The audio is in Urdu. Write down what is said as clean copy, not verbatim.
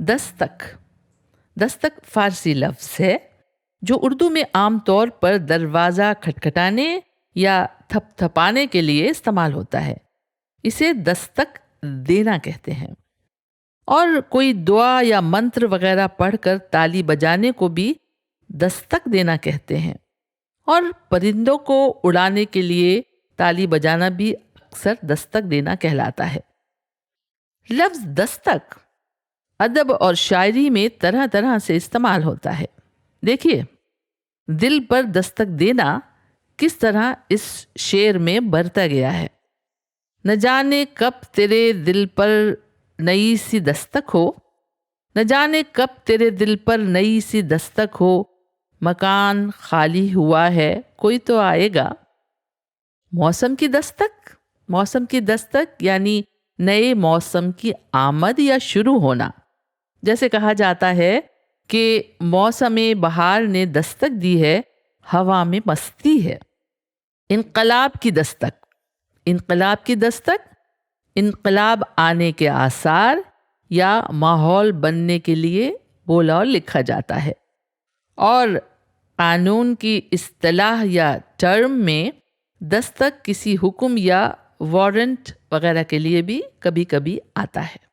دستک. دستک فارسی لفظ ہے جو اردو میں عام طور پر دروازہ کھٹکھٹانے یا تھپ تھپانے کے لیے استعمال ہوتا ہے. اسے دستک دینا کہتے ہیں. اور کوئی دعا یا منتر وغیرہ پڑھ کر تالی بجانے کو بھی دستک دینا کہتے ہیں. اور پرندوں کو اڑانے کے لیے تالی بجانا بھی اکثر دستک دینا کہلاتا ہے. لفظ دستک ادب اور شاعری میں طرح طرح سے استعمال ہوتا ہے. دیکھیے دل پر دستک دینا کس طرح اس شعر میں برتا گیا ہے. نہ جانے کب تیرے دل پر نئی سی دستک ہو، نہ جانے کب تیرے دل پر نئی سی دستک ہو، مکان خالی ہوا ہے کوئی تو آئے گا. موسم کی دستک، موسم کی دستک یعنی نئے موسم کی آمد یا شروع ہونا. جیسے کہا جاتا ہے کہ موسم بہار نے دستک دی ہے، ہوا میں مستی ہے. انقلاب کی دستک، انقلاب کی دستک انقلاب آنے کے آثار یا ماحول بننے کے لیے بولا اور لکھا جاتا ہے. اور قانون کی اصطلاح یا ٹرم میں دستک کسی حکم یا وارنٹ وغیرہ کے لیے بھی کبھی کبھی آتا ہے.